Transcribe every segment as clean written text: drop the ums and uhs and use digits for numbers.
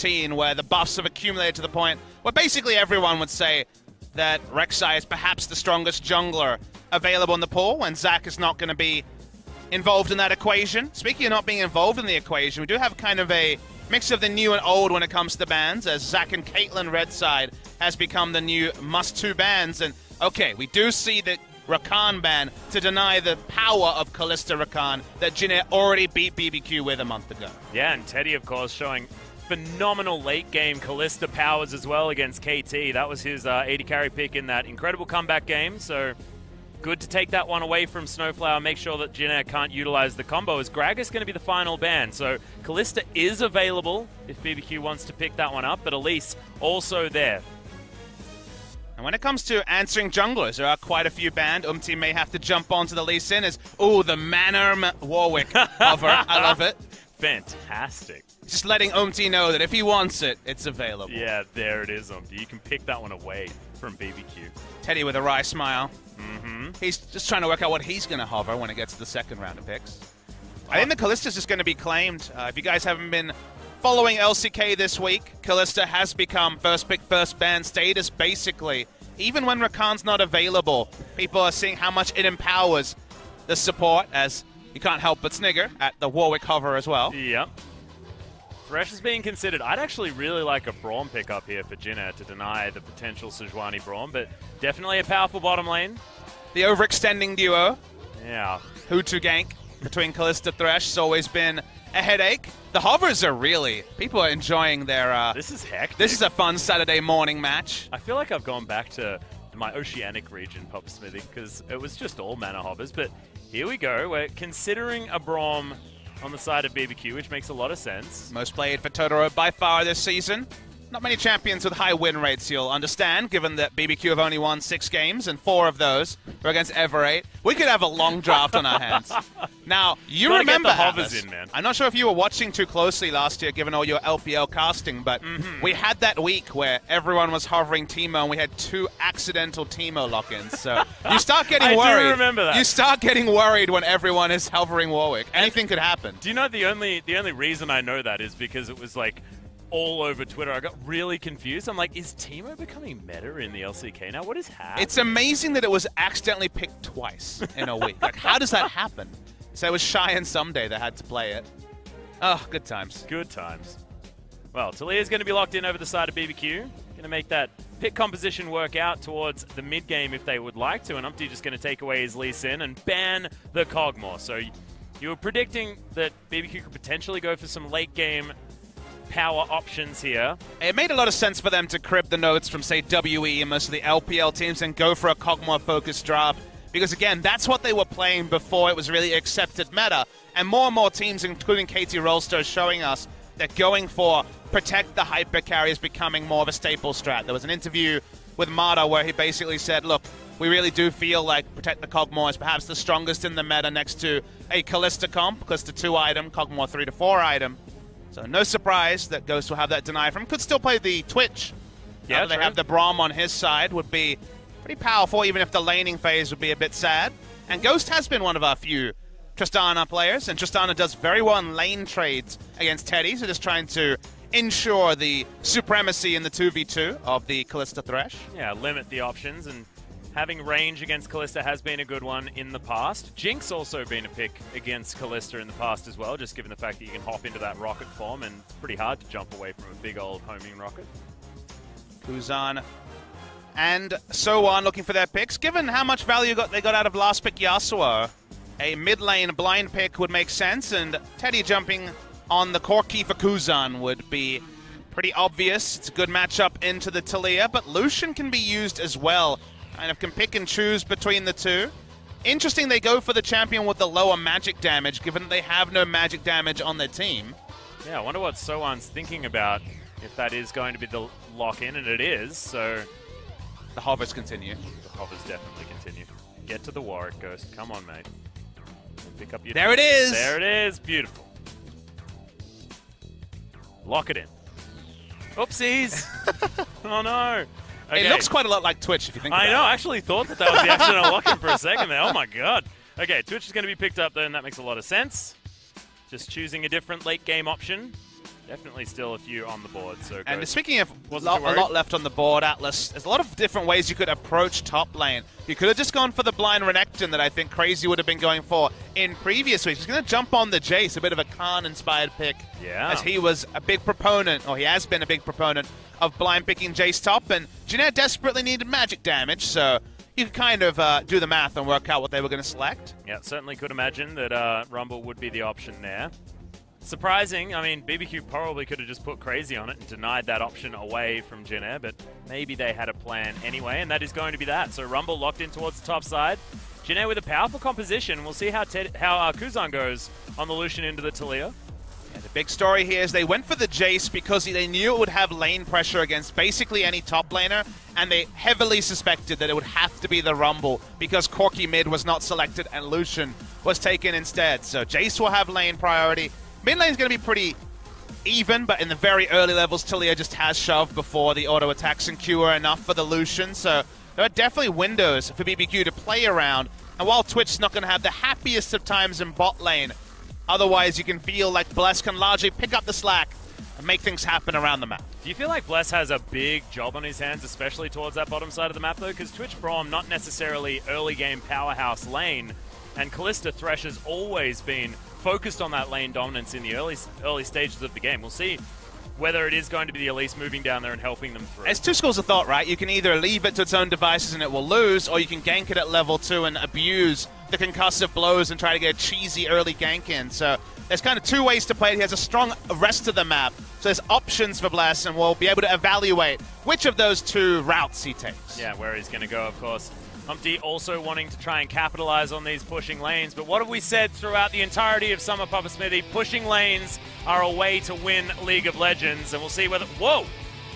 2015, where the buffs have accumulated to the point where basically everyone would say that Rek'Sai is perhaps the strongest jungler available in the pool, and Zac is not going to be involved in that equation. Speaking of not being involved in the equation, we do have kind of a mix of the new and old when it comes to the bans, as Zac and Caitlyn red side has become the new must-to bans. And okay, we do see the Rakan ban to deny the power of Kalista Rakan that Jin Air already beat BBQ with a month ago. Yeah, and Teddy, of course, showing phenomenal late-game Kalista powers as well against KT. That was his AD carry pick in that incredible comeback game, so good to take that one away from Snowflower, make sure that Jin Air can't utilize the combo, as Gragas going to be the final ban. So Kalista is available if BBQ wants to pick that one up, but Elise also there. And when it comes to answering junglers, there are quite a few banned. May have to jump onto the Lee Sin as, ooh, the Mannerm Warwick hover. I love it. Fantastic. Just letting know that if he wants it, it's available. Yeah, there it is, You can pick that one away from BBQ. Teddy with a wry smile. Mm-hmm. He's just trying to work out what he's going to hover when it gets to the second round of picks. I think the Kalista's just going to be claimed. If you guys haven't been following LCK this week, Kalista has become first pick, first ban status, basically. Even when Rakan's not available, people are seeing how much it empowers the support, as you can't help but snigger at the Warwick hover as well. Yep. Thresh is being considered. I'd actually really like a Braum pick up here for Jin Air to deny the potential Sejuani Braum, but definitely a powerful bottom lane. The overextending duo. Yeah. Hutu gank between Kalista Thresh has always been a headache. The hovers are really, people are enjoying their... this is hectic. This is a fun Saturday morning match. I feel like I've gone back to my Oceanic region pub smithing because it was just all mana hovers, but here we go. We're considering a Braum on the side of BBQ, which makes a lot of sense. Most played for Totoro by far this season. Not many champions with high win rates, you'll understand, given that BBQ have only won 6 games, and 4 of those are against Everate. We could have a long draft on our hands. Now, you remember get the hovers in, man. I'm not sure if you were watching too closely last year, given all your LPL casting, but we had that week where everyone was hovering Teemo, and we had 2 accidental Teemo lock-ins. So you start getting worried. I do remember that. You start getting worried when everyone is hovering Warwick. Anything could happen. Do you know the only reason I know that is because it was like all over Twitter. I got really confused. I'm like, is Teemo becoming meta in the LCK now? What is happening? It's amazing that it was accidentally picked twice in a week. Like, how does that happen? So it was Shy and Someday that had to play it. Oh, good times. Good times. Well, Talia's going to be locked in over the side of BBQ. Going to make that pick composition work out towards the mid game if they would like to. And Umpty just going to take away his Lee Sin and ban the Kog'Maw. So you were predicting that BBQ could potentially go for some late game power options here. It made a lot of sense for them to crib the notes from, say, WE and most of the LPL teams and go for a Kog'Maw-focused draft. Because, again, that's what they were playing before it was really accepted meta. And more teams, including KT Rolster, showing us that going for protect the hyper carry is becoming more of a staple strat. There was an interview with Mata where he basically said, look, we really do feel like protect the Kog'Maw is perhaps the strongest in the meta next to a Kalista comp, Kalista 2 item, Kog'Maw 3 to 4 item. So no surprise that Ghost will have that deny from. Could still play the Twitch. Yeah, they have the Braum on his side. Would be pretty powerful, even if the laning phase would be a bit sad. And Ghost has been one of our few Tristana players, and Tristana does very well in lane trades against Teddy, so just trying to ensure the supremacy in the 2v2 of the Kalista Thresh. Yeah, limit the options, and having range against Kalista has been a good one in the past. Jinx also been a pick against Kalista in the past as well, just given the fact that you can hop into that rocket form, and it's pretty hard to jump away from a big old homing rocket. Kuzan and so on looking for their picks. Given how much value they got out of last pick Yasuo, a mid lane blind pick would make sense, and Teddy jumping on the Corki for Kuzan would be pretty obvious. It's a good matchup into the Talia, but Lucian can be used as well. Kind of can pick and choose between the two. Interesting they go for the champion with the lower magic damage, given they have no magic damage on their team. Yeah, I wonder what Soan's thinking about, if that is going to be the lock-in, and it is, so... The hovers continue. The hovers definitely continue. Get to the Warwick, Ghost. Come on, mate. Pick up your... There it is! There it is! Beautiful. Lock it in. Oopsies! Oh, no! Okay. It looks quite a lot like Twitch, if you think about it. I know, I actually thought that was the accidental lock-in for a second there. Oh, my God. Okay, Twitch is going to be picked up, though, and that makes a lot of sense. Just choosing a different late-game option. Definitely still a few on the board. So and speaking of a Wasn't too worried. lot left on the board, Atlas, there's a lot of different ways you could approach top lane. You could have just gone for the blind Renekton that I think Crazy would have been going for in previous weeks. He's going to jump on the Jace, a bit of a Khan-inspired pick. Yeah. As he was a big proponent, or he has been a big proponent, of blind picking Jace top, and Janair desperately needed magic damage, so you could kind of do the math and work out what they were going to select. Yeah, certainly could imagine that Rumble would be the option there. Surprising, I mean, BBQ probably could have just put Crazy on it and denied that option away from Janair, but maybe they had a plan anyway, and that is going to be that. So Rumble locked in towards the top side. Janair with a powerful composition. We'll see how Kuzan goes on the Lucian into the Taliyah. Yeah, the big story here is they went for the Jace because they knew it would have lane pressure against basically any top laner, and they heavily suspected that it would have to be the Rumble because Corki mid was not selected and Lucian was taken instead. So Jace will have lane priority. Mid lane's going to be pretty even, but in the very early levels, Taliyah just has shoved before the auto attacks and Q are enough for the Lucian. So there are definitely windows for BBQ to play around. And while Twitch's not going to have the happiest of times in bot lane, otherwise you can feel like Bless can largely pick up the slack and make things happen around the map. Do you feel like Bless has a big job on his hands, especially towards that bottom side of the map, though? Because Twitch Braum, not necessarily early game powerhouse lane, and Kalista Thresh has always been focused on that lane dominance in the early stages of the game. We'll see whether it is going to be the Elise moving down there and helping them through. It's two schools of thought, right? You can either leave it to its own devices and it will lose, or you can gank it at level 2 and abuse the concussive blows and try to get a cheesy early gank in. So there's kind of two ways to play it. He has a strong rest of the map, so there's options for Bless, and we'll be able to evaluate which of those two routes he takes. Yeah, where he's going to go, of course. Humpty also wanting to try and capitalize on these pushing lanes, but what have we said throughout the entirety of Summer Papa Smithy? Pushing lanes are a way to win League of Legends, and we'll see whether... Whoa!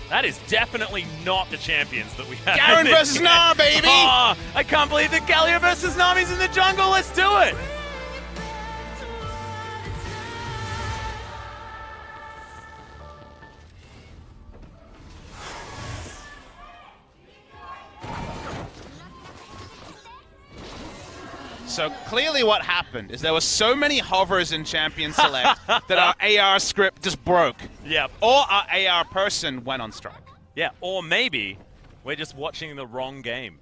That is definitely not the champions that we have. Garen versus Nah, baby! Oh, I can't believe that Galio versus Nami's in the jungle. Let's do it! So clearly what happened is there were so many hovers in Champion Select that our AR script just broke. Yep. Or our AR person went on strike. Yeah, or maybe we're just watching the wrong game.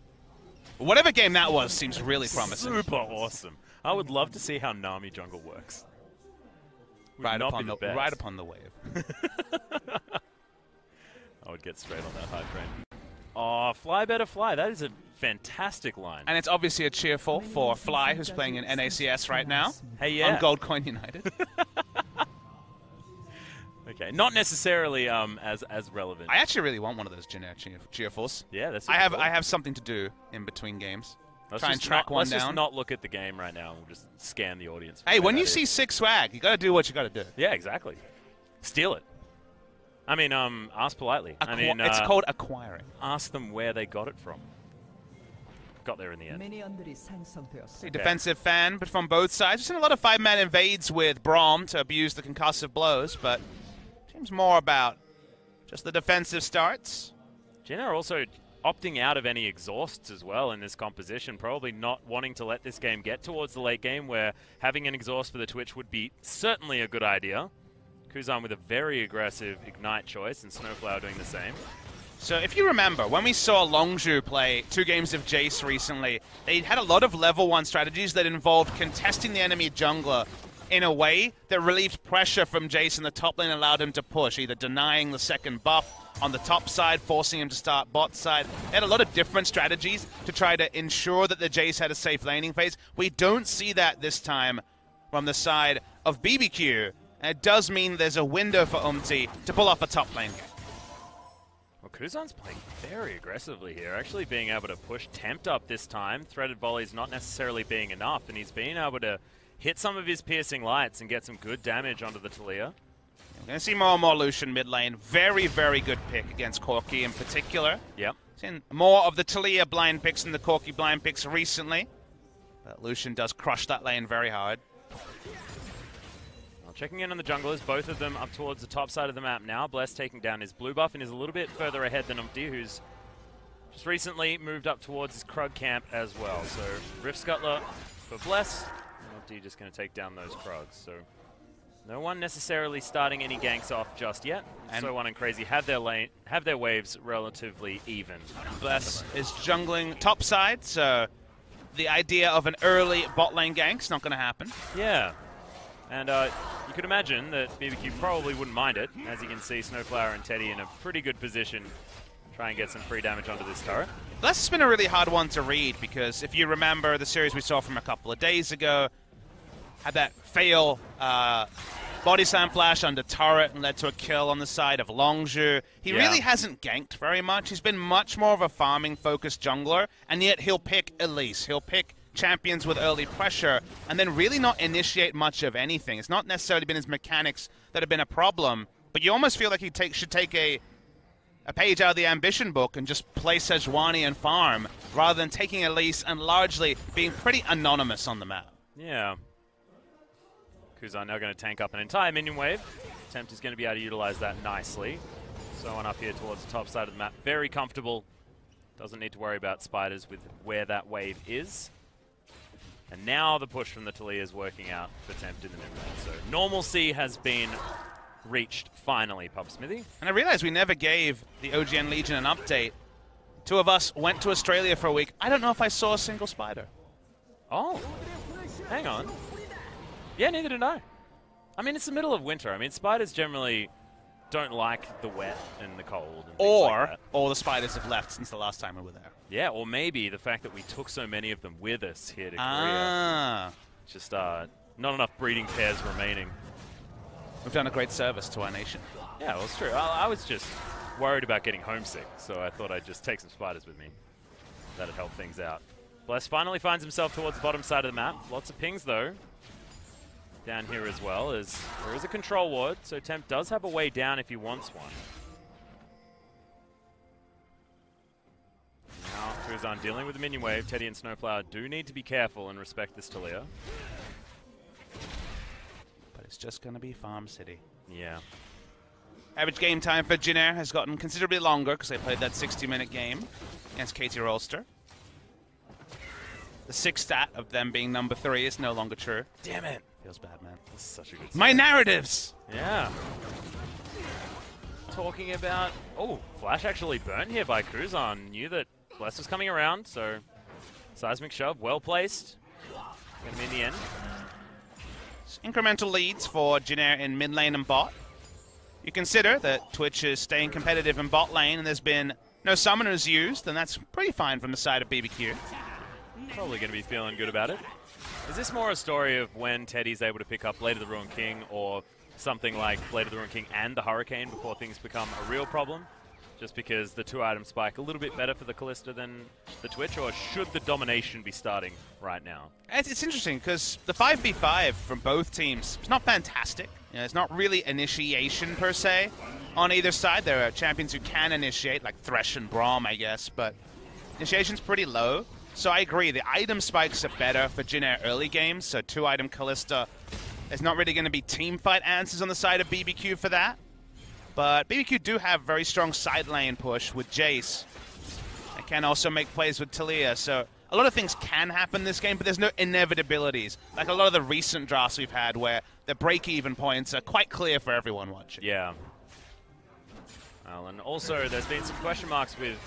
Whatever game that was seems really promising. Super awesome. I would love to see how Nami jungle works. Right upon the wave. I would get straight on that hype train. Oh, Fly better fly. That is a fantastic line. And it's obviously a cheerful for Fly, who's playing in NACS right now. Hey, yeah. On Gold Coin United. Okay, not necessarily as relevant. I actually really want one of those generic cheerfuls. Yeah, that's. I have something to do in between games. Try and track one down. Let's just not look at the game right now. We'll just scan the audience. Hey, when you see sick swag, you got to do what you got to do. Yeah, exactly. Steal it. I mean, ask politely. It's called acquiring. Ask them where they got it from. Got there in the end. A defensive fan, but from both sides. We've seen a lot of 5-man invades with Braum to abuse the concussive blows, but seems more about just the defensive starts. Jenna also opting out of any exhausts as well in this composition, probably not wanting to let this game get towards the late game where having an exhaust for the Twitch would be certainly a good idea. Kuzan with a very aggressive Ignite choice, and Snowflower doing the same. So if you remember, when we saw Longzhu play 2 games of Jace recently, they had a lot of level 1 strategies that involved contesting the enemy jungler in a way that relieved pressure from Jace in the top lane and allowed him to push, either denying the second buff on the top side, forcing him to start bot side. They had a lot of different strategies to try to ensure that the Jace had a safe laning phase. We don't see that this time from the side of BBQ. And it does mean there's a window for Umti to pull off a top lane game. Well, Kuzan's playing very aggressively here, actually being able to push Tempt up this time. Threaded volleys not necessarily being enough, and he's being able to hit some of his piercing lights and get some good damage onto the Taliyah. We're going to see more and more Lucian mid lane. Very, very good pick against Corki in particular. Yep. Seen more of the Taliyah blind picks than the Corki blind picks recently. But Lucian does crush that lane very hard. Checking in on the junglers, both of them up towards the top side of the map now. Bless taking down his blue buff and is a little bit further ahead than Umti, who's just recently moved up towards his Krug camp as well. So Rift Scuttler for Bless, and Umti just going to take down those Krugs. So No one necessarily starting any ganks off just yet. And So1 and Crazy have their waves relatively even. Bless is jungling top side, so the idea of an early bot lane gank's not going to happen. Yeah. And you could imagine that BBQ probably wouldn't mind it. As you can see, Snowflower and Teddy in a pretty good position. Try and get some free damage onto this turret. Bless has been a really hard one to read because if you remember the series we saw from a couple of days ago, had that fail body slam flash under turret and led to a kill on the side of Longzhu. He really hasn't ganked very much. He's been much more of a farming-focused jungler, and yet he'll pick Elise. He'll pick champions with early pressure and then really not initiate much of anything. It's not necessarily been his mechanics that have been a problem, but you almost feel like he should take a page out of the ambition book and just play Sejuani and farm rather than taking Elise and largely being pretty anonymous on the map. Yeah. Kuzan now going to tank up an entire minion wave. Tempt is going to be able to utilize that nicely. So1 up here towards the top side of the map. Very comfortable. Doesn't need to worry about spiders with where that wave is. And now the push from the Taliyah is working out for Tempt in the mid lane. So normalcy has been reached finally, Pub Smithy. And I realized we never gave the OGN Legion an update. Two of us went to Australia for a week. I don't know if I saw a single spider. Oh, hang on. Yeah, neither did I. I mean, it's the middle of winter. I mean, spiders generally don't like the wet and the cold. And or all the spiders have left since the last time we were there. Yeah, or maybe the fact that we took so many of them with us here to Korea. Just not enough breeding pairs remaining. We've done a great service to our nation. Yeah, well, it's true. I was just worried about getting homesick, so I thought I'd just take some spiders with me. That'd help things out. Bless finally finds himself towards the bottom side of the map. Lots of pings, though. Down here as well, as there is a control ward, so Tempt does have a way down if he wants one. Now Kuzan dealing with the minion wave. Teddy and Snowflower do need to be careful and respect this Taliyah. But it's just going to be Farm City. Yeah. Average game time for Jin Air has gotten considerably longer because they played that 60-minute game against Katie Rolster. The 6 stat of them being number 3 is no longer true. Damn it. Feels bad, man. This is such a good My narratives! Yeah. Talking about... Oh, Flash actually burnt here by Kuzan. Knew that Bless was coming around, so... Seismic shove, well placed. Gonna be in the end. Incremental leads for Jin Air in mid lane and bot. You consider that Twitch is staying competitive in bot lane and there's been no summoners used, then that's pretty fine from the side of BBQ. Probably going to be feeling good about it. Is this more a story of when Teddy's able to pick up Blade of the Ruined King or something like Blade of the Ruined King and the Hurricane before things become a real problem? Just because the 2-item spike a little bit better for the Kalista than the Twitch, or should the domination be starting right now? It's interesting because the 5v5 from both teams is not fantastic. You know, it's not really initiation per se on either side. There are champions who can initiate, like Thresh and Braum, I guess, but initiation's pretty low. So I agree, the item spikes are better for Jin Air early games, so 2-item Kalista, there's not really going to be teamfight answers on the side of BBQ for that. But BBQ do have very strong side lane push with Jace. They can also make plays with Taliyah, so a lot of things can happen this game, but there's no inevitabilities. Like a lot of the recent drafts we've had where the break-even points are quite clear for everyone watching. Yeah. Well, and also there's been some question marks with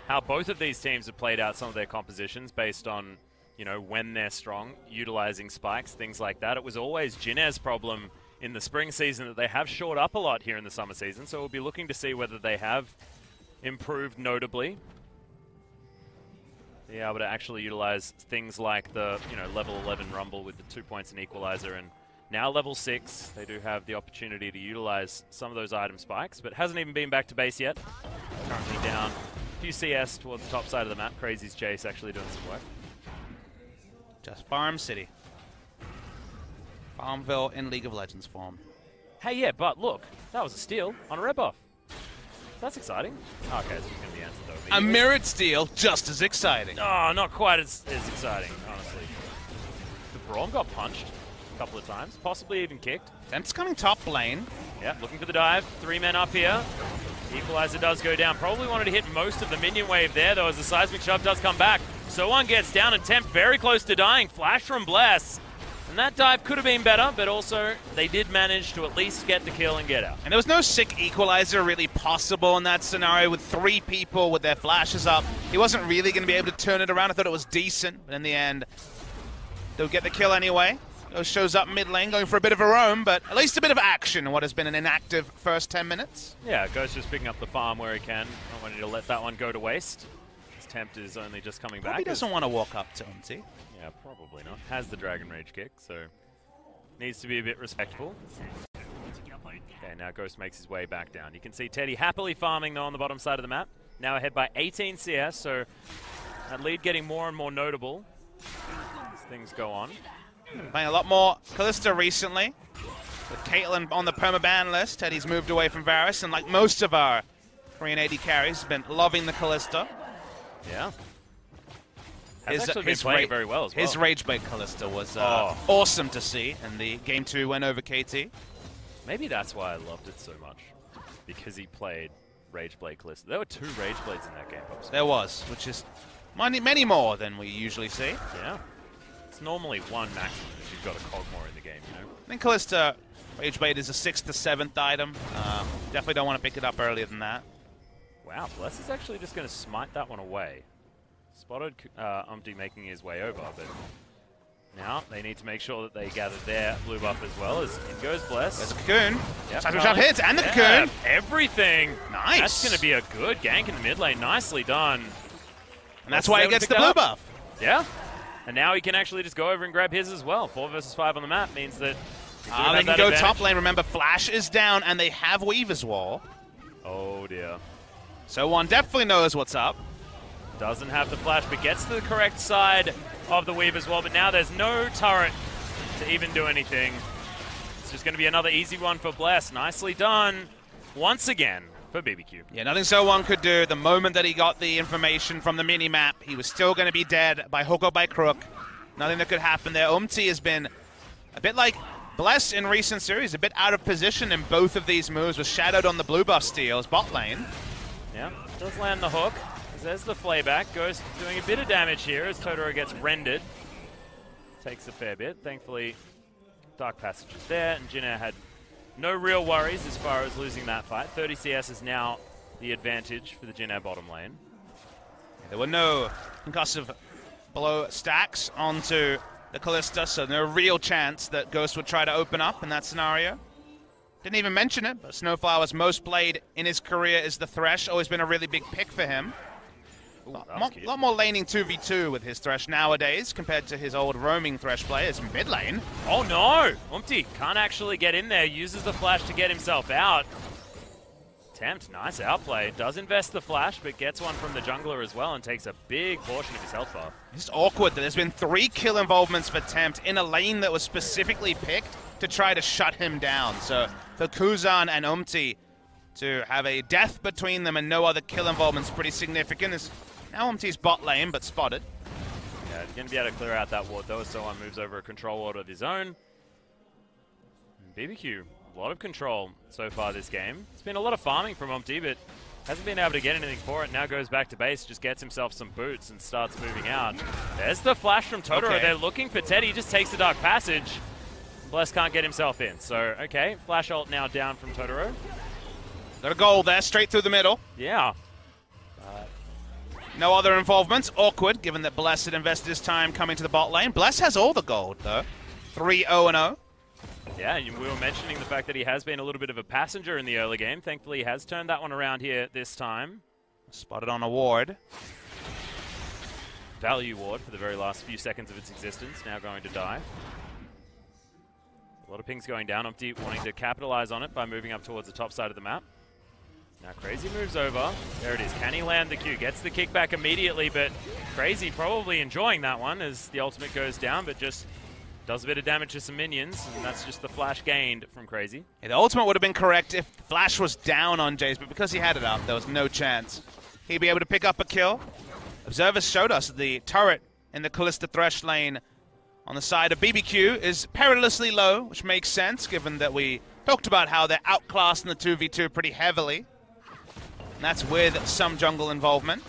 how both of these teams have played out some of their compositions based on, you know, when they're strong, utilizing spikes, things like that. It was always Jin Air's problem in the spring season that they have shored up a lot here in the summer season, so we'll be looking to see whether they have improved notably. Be able to actually utilize things like the, you know, level 11 Rumble with the 2 points and Equalizer, and now level 6, they do have the opportunity to utilize some of those item spikes, but hasn't even been back to base yet. Currently down a few CS towards the top side of the map. Crazy's Jace actually doing some work. Just Farm City. Farmville in League of Legends form. Hey, yeah, but look, that was a steal on a red buff. That's exciting. Okay, that's going to be answered though. A mirrored steal, just as exciting. Oh, not quite as exciting, honestly. The Braum got punched a couple of times, possibly even kicked. Tempt's coming top lane. Yeah, looking for the dive. 3 men up here. Equalizer does go down. Probably wanted to hit most of the minion wave there, though, as the seismic shove does come back. So1 gets down, and Tempt very close to dying. Flash from Bless. And that dive could have been better, but also they did manage to at least get the kill and get out. And there was no sick equalizer really possible in that scenario with 3 people with their flashes up. He wasn't really going to be able to turn it around. I thought it was decent, but in the end, they'll get the kill anyway. Ghost shows up mid lane, going for a bit of a roam, but at least a bit of action in what has been an inactive first 10 minutes. Yeah, Ghost just picking up the farm where he can. Not wanting to let that one go to waste. His tempt is only just coming back. He doesn't want to walk up to him, Yeah, probably not. Has the Dragon Rage kick, so needs to be a bit respectful. Okay, now Ghost makes his way back down. You can see Teddy happily farming though on the bottom side of the map. Now ahead by 18 CS, so that lead getting more and more notable as things go on. Playing a lot more Kalista recently. With Caitlyn on the permaban list, Teddy's moved away from Varus, and like most of our Korean AD carries, been loving the Kalista. Yeah. Has actually been playing very well as well. His Ragebait Kalista was awesome to see, and the Game 2 win over KT. Maybe that's why I loved it so much, because he played Rageblade Kalista. There were 2 Rageblades in that game. There was, which is many more than we usually see. Yeah. It's normally 1 maximum if you've got a Cogmore in the game, you know? I think Kalista Ragebait is a 6th to 7th item. Definitely don't want to pick it up earlier than that. Wow, Bless is actually just going to smite that one away. Spotted Umpty making his way over, but now they need to make sure that they gather their blue buff as well, as in goes Bless. There's a Cocoon. Yep. Seismic Shot hits, and the Cocoon. Everything. Nice. That's going to be a good gank in the mid lane. Nicely done. And that's why he gets the blue buff. Yeah. And now he can actually just go over and grab his as well. 4 versus 5 on the map means that they can go advantage. Top lane. Remember, Flash is down, and they have Weaver's Wall. Oh, dear. So one definitely knows what's up. Doesn't have the flash, but gets to the correct side of the Weaver's Wall. But now there's no turret to even do anything. It's just going to be another easy one for Bless. Nicely done once again for BBQ. Yeah, nothing So1 could do. The moment that he got the information from the mini-map, he was still going to be dead by hook or by crook. Nothing that could happen there. Umti has been a bit like Bless in recent series, a bit out of position in both of these moves, was shadowed on the blue buff steals, bot lane. Yeah, does land the hook. There's the flayback. Goes doing a bit of damage here as Totoro gets rendered. Takes a fair bit. Thankfully, Dark Passage is there, and Jin Air had no real worries as far as losing that fight. 30 CS is now the advantage for the Jin Air bottom lane. There were no concussive blow stacks onto the Kalista, so no real chance that Ghost would try to open up in that scenario. Didn't even mention it, but Snowflower's most played in his career is the Thresh. Always been a really big pick for him. A lot more laning 2v2 with his Thresh nowadays compared to his old roaming Thresh players in mid lane. Oh no! Umpty can't actually get in there, uses the flash to get himself out. Tempt, nice outplay. Does invest the flash, but gets one from the jungler as well and takes a big portion of his health bar. It's just awkward that there's been 3 kill involvements for Tempt in a lane that was specifically picked to try to shut him down. So for Kuzan and Umti to have a death between them and no other kill involvement is pretty significant. It's now Umti's bot lane, but spotted. Yeah, he's going to be able to clear out that ward though, as someone moves over a control ward of his own. And BBQ, a lot of control so far this game. It's been a lot of farming from Umti, but hasn't been able to get anything for it. Now goes back to base, just gets himself some boots and starts moving out. There's the flash from Totoro. Okay. They're looking for Teddy, just takes the Dark Passage. Bless can't get himself in. So, okay, flash ult now down from Totoro. Got a goal there, straight through the middle. Yeah. No other involvements. Awkward, given that Bless had invested his time coming to the bot lane. Bless has all the gold, though. 3-0-0. Yeah, and we were mentioning the fact that he has been a little bit of a passenger in the early game. Thankfully, he has turned that one around here this time. Spotted on a ward. Value ward for the very last few seconds of its existence. Now going to die. A lot of pings going down. Umpty wanting to capitalize on it by moving up towards the top side of the map. Now Crazy moves over. There it is. Can he land the Q? Gets the kickback immediately, but Crazy probably enjoying that one as the ultimate goes down, but just does a bit of damage to some minions, and that's just the flash gained from Crazy. Yeah, the ultimate would have been correct if Flash was down on Jace, but because he had it up, there was no chance he'd be able to pick up a kill. Observers showed us the turret in the Kalista Thresh lane on the side of BBQ is perilously low, which makes sense given that we talked about how they're outclassed in the 2v2 pretty heavily. And that's with some jungle involvement.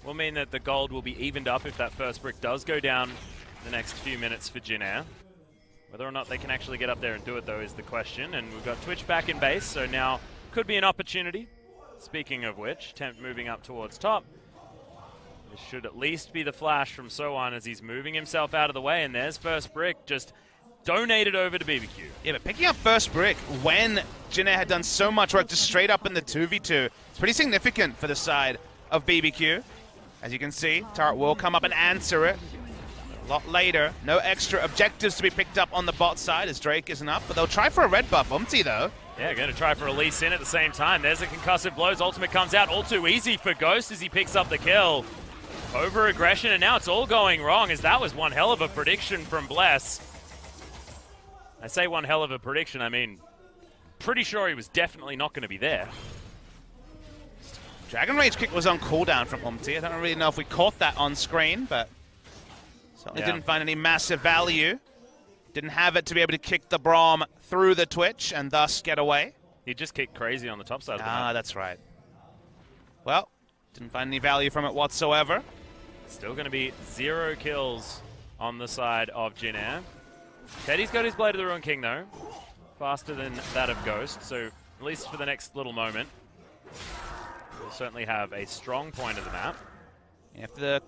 Will mean that the gold will be evened up if that first brick does go down in the next few minutes for Jin Air. Whether or not they can actually get up there and do it, though, is the question. And we've got Twitch back in base, so now could be an opportunity. Speaking of which, Tempt moving up towards top. This should at least be the flash from Sohan as he's moving himself out of the way. And there's first brick, just donated over to BBQ. Yeah, but picking up first brick when Jinair had done so much work just straight up in the 2v2, it's pretty significant for the side of BBQ. As you can see, turret will come up and answer it. A lot later, no extra objectives to be picked up on the bot side as Drake isn't up, but they'll try for a red buff. though. Yeah, going to try for a Lee Sin at the same time. There's a concussive blows. Ultimate comes out all too easy for Ghost as he picks up the kill. Over aggression, and now it's all going wrong as that was one hell of a prediction from Bless. I say one hell of a prediction, I mean, pretty sure he was definitely not going to be there. Dragon Rage kick was on cooldown from Umti. I don't really know if we caught that on screen, but certainly didn't find any massive value. Didn't have it to be able to kick the Braum through the Twitch and thus get away. He just kicked crazy on the top side of the map. Ah, that's right. Well, didn't find any value from it whatsoever. Still going to be 0 kills on the side of Jinair. Teddy's got his Blade of the Ruin King, though. Faster than that of Ghost, so at least for the next little moment, we'll certainly have a strong point of the map. If the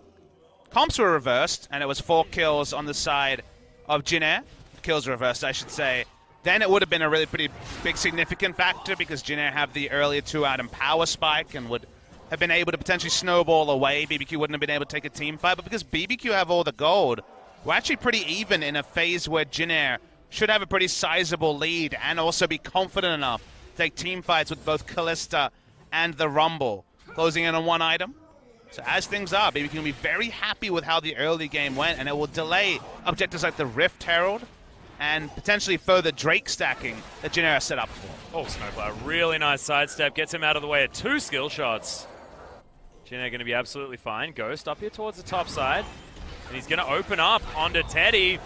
comps were reversed, and it was 4 kills on the side of Jinair, kills reversed, I should say, then it would have been a really pretty big significant factor because Jinair have the earlier 2-item power spike and would have been able to potentially snowball away. BBQ wouldn't have been able to take a team fight, but because BBQ have all the gold, we're actually pretty even in a phase where Jinair should have a pretty sizable lead and also be confident enough to take team fights with both Kalista and the Rumble. Closing in on 1 item. So as things are, BBQ will be very happy with how the early game went, and it will delay objectives like the Rift Herald and potentially further Drake stacking that Jinair set up for. Oh, Snowflower, really nice sidestep. Gets him out of the way at 2 skill shots. Jinair going to be absolutely fine. Ghost up here towards the top side. And he's going to open up onto Teddy.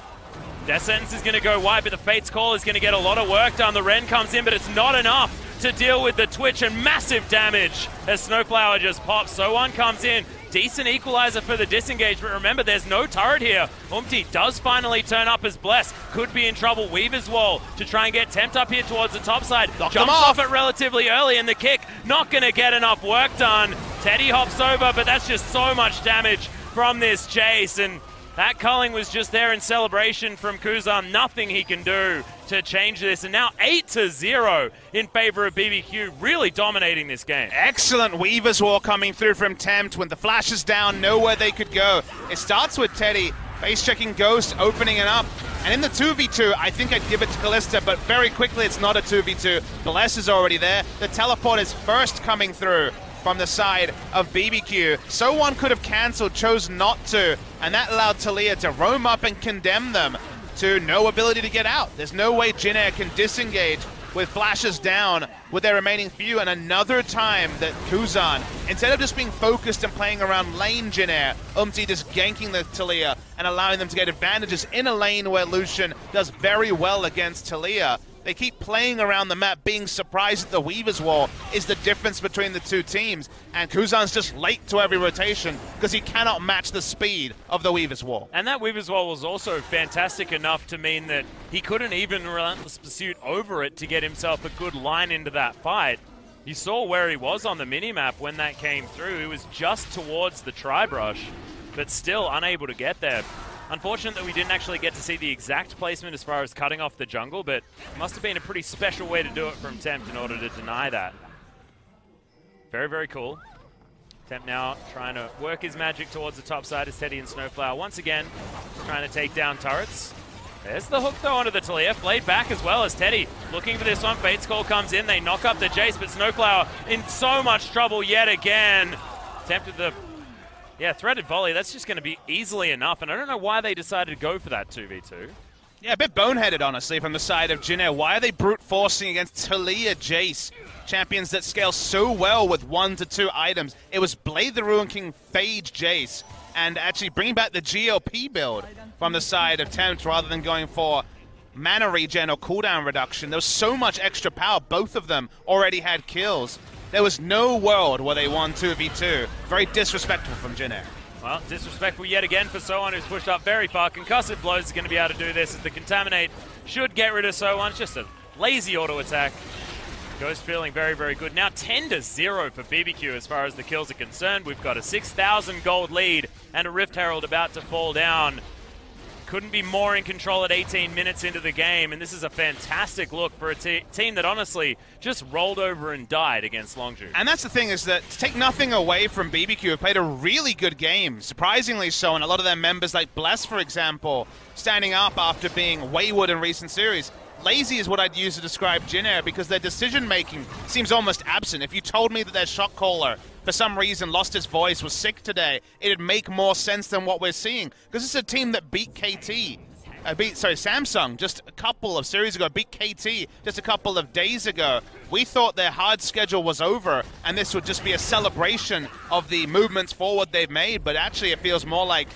Death Sentence is going to go wide, but the Fate's Call is going to get a lot of work done. The Ren comes in, but it's not enough to deal with the Twitch, and massive damage as Snowflower just pops. Sohan comes in. Decent equalizer for the disengage, but remember, there's no turret here. Umti does finally turn up as Bless. Could be in trouble. Weaver's Wall to try and get Tempt up here towards the top side. Jumps off it relatively early, and the kick not going to get enough work done. Teddy hops over, but that's just so much damage from this chase, and that culling was just there in celebration from Kuzan. Nothing he can do to change this, and now 8-0 in favor of BBQ, really dominating this game. Excellent Weaver's Wall coming through from Tempt. When the flash is down, nowhere they could go. It starts with Teddy face-checking Ghost, opening it up, and in the 2v2, I think I'd give it to Kalista, but very quickly it's not a 2v2. Bless is already there. The teleport is first coming through from the side of BBQ. Sohan could have cancelled, chose not to, and that allowed Talia to roam up and condemn them to no ability to get out. There's no way Jinair can disengage with flashes down with their remaining few, and another time that Kuzan, instead of just being focused and playing around lane Jinair, Umti just ganking the Talia and allowing them to get advantages in a lane where Lucian does very well against Talia. They keep playing around the map, being surprised at the Weaver's Wall is the difference between the two teams. And Kuzan's just late to every rotation because he cannot match the speed of the Weaver's Wall. And that Weaver's Wall was also fantastic enough to mean that he couldn't even Relentless Pursuit over it to get himself a good line into that fight. You saw where he was on the minimap when that came through. He was just towards the tri-brush, but still unable to get there. Unfortunate that we didn't actually get to see the exact placement as far as cutting off the jungle, but it must have been a pretty special way to do it from Tempt in order to deny that. Very, very cool. Tempt now trying to work his magic towards the top side as Teddy and Snowflower once again trying to take down turrets. There's the hook though onto the Talia, played back as well as Teddy looking for this one. Fate's Call comes in, they knock up the Jace, but Snowflower in so much trouble yet again. Tempted the threaded volley, that's just going to be easily enough, and I don't know why they decided to go for that 2v2. Yeah, a bit boneheaded, honestly, from the side of Jinair. Why are they brute forcing against Talia Jace? Champions that scale so well with 1 to 2 items. It was Blade the Ruin King Phage Jace, and actually bringing back the GLP build from the side of Tempt rather than going for mana regen or cooldown reduction. There was so much extra power. Both of them already had kills. There was no world where they won 2v2. Very disrespectful from Jinair. Well, disrespectful yet again for So1, who's pushed up very far. Concussive Blows is going to be able to do this as the Contaminate should get rid of So1. It's just a lazy auto attack. Ghost feeling very, very good. Now 10-0 for BBQ as far as the kills are concerned. We've got a 6,000 gold lead and a Rift Herald about to fall down. Couldn't be more in control at 18 minutes into the game, and this is a fantastic look for a team that honestly just rolled over and died against Longzhu. And that's the thing, is that to take nothing away from BBQ, have played a really good game, surprisingly so, and a lot of their members like Bless, for example, standing up after being wayward in recent series. Lazy is what I'd use to describe Jin Air, because their decision-making seems almost absent. If you told me that their shot caller, for some reason, lost his voice, was sick today, it'd make more sense than what we're seeing. Because it's a team that beat Samsung just a couple of series ago, beat KT just a couple of days ago. We thought their hard schedule was over, and this would just be a celebration of the movements forward they've made, but actually it feels more like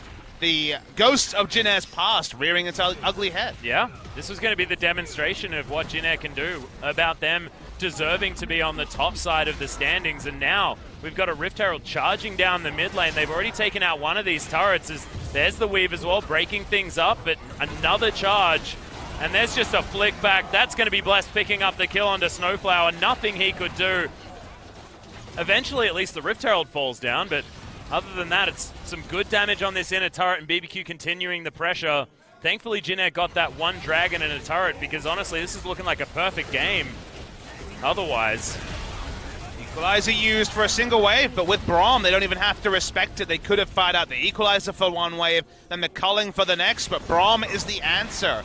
the ghost of Jin Air's past rearing its ugly head. Yeah, this was going to be the demonstration of what Jin Air can do, about them deserving to be on the top side of the standings. And now we've got a Rift Herald charging down the mid lane. They've already taken out one of these turrets. There's the Weave as well, breaking things up, but another charge. And there's just a flick back. That's going to be Blessed picking up the kill onto Snowflower. Nothing he could do. Eventually, at least the Rift Herald falls down, but other than that, it's some good damage on this inner turret, and BBQ continuing the pressure. Thankfully, Jin Air got that one dragon in a turret, because honestly, this is looking like a perfect game. Otherwise, Equalizer used for a single wave, but with Braum, they don't even have to respect it. They could have fired out the Equalizer for one wave, then the culling for the next, but Braum is the answer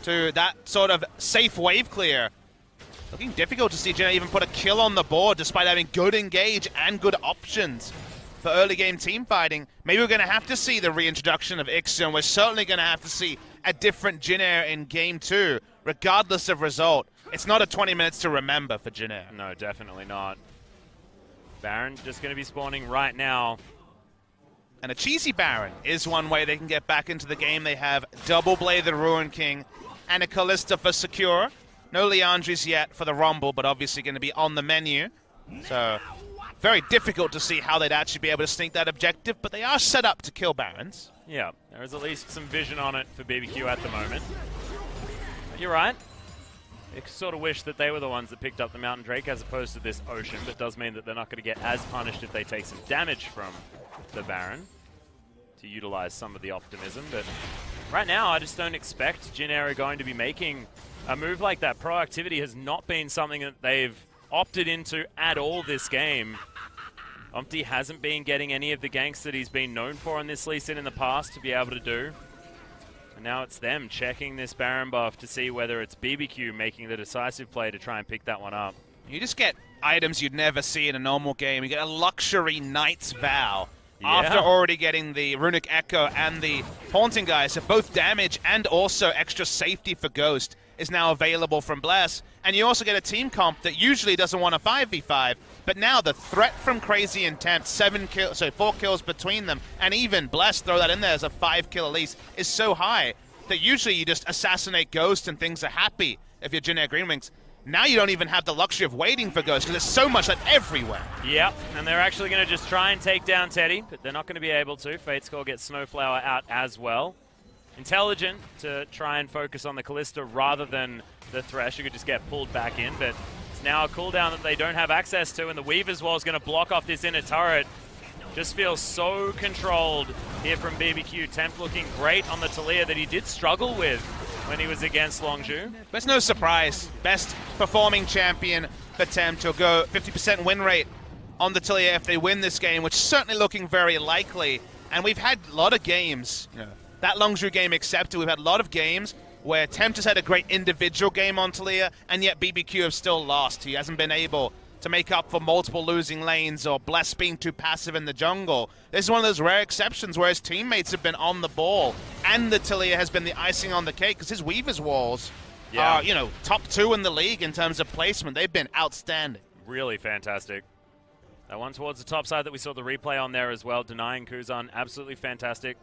to that sort of safe wave clear. Looking difficult to see Jin Air even put a kill on the board, despite having good engage and good options for early game team fighting. Maybe we're going to have to see the reintroduction of Ixu, and we're certainly going to have to see a different Jin Air in game 2, regardless of result. It's not a 20 minutes to remember for Jin Air. No, definitely not. Baron just going to be spawning right now. And a cheesy Baron is one way they can get back into the game. They have Double Blade the Ruin King and a Callista for Secure. No Leandris yet for the Rumble, but obviously going to be on the menu. So very difficult to see how they'd actually be able to sneak that objective, but they are set up to kill Barons. Yeah, there is at least some vision on it for BBQ at the moment. But you're right. I sort of wish that they were the ones that picked up the Mountain Drake as opposed to this Ocean, but does mean that they're not going to get as punished if they take some damage from the Baron to utilize some of the optimism. But right now, I just don't expect Jin Air are going to be making a move like that. Proactivity has not been something that they've opted into at all this game. Omti hasn't been getting any of the ganks that he's been known for on this Lee Sin in the past to be able to do. And now it's them checking this Baron buff to see whether it's BBQ making the decisive play to try and pick that one up. You just get items you'd never see in a normal game. You get a luxury Knight's Vow. Yeah. After already getting the Runic Echo and the Haunting guys, so both damage and also extra safety for Ghost is now available from Bless. And you also get a team comp that usually doesn't want a 5v5, but now the threat from Crazy Intent, 4 kills between them, and even Bless, throw that in there as a 5 kill at least, is so high that usually you just assassinate Ghost and things are happy if you're Jin Air Greenwings. Now you don't even have the luxury of waiting for Ghost, because there's so much that everywhere. Yep, and they're actually going to just try and take down Teddy, but they're not going to be able to. Fatescore gets Snowflower out as well. Intelligent to try and focus on the Callista rather than the Thresh, who could just get pulled back in, but it's now a cooldown that they don't have access to, and the Weave as well is going to block off this inner turret. Just feels so controlled here from BBQ. Temp looking great on the Taliyah that he did struggle with when he was against Longzhu. But it's no surprise. Best performing champion for Temp to go 50% win rate on the Taliyah if they win this game, which is certainly looking very likely. And we've had a lot of games, that Longzhu game accepted, we've had a lot of games where Temp has had a great individual game on Taliyah, and yet BBQ have still lost. He hasn't been able to make up for multiple losing lanes or Bless being too passive in the jungle. This is one of those rare exceptions where his teammates have been on the ball, and the Taliyah has been the icing on the cake, because his Weaver's walls are, top 2 in the league in terms of placement. They've been outstanding. Really fantastic. That one towards the top side that we saw the replay on there as well, denying Kuzan, absolutely fantastic.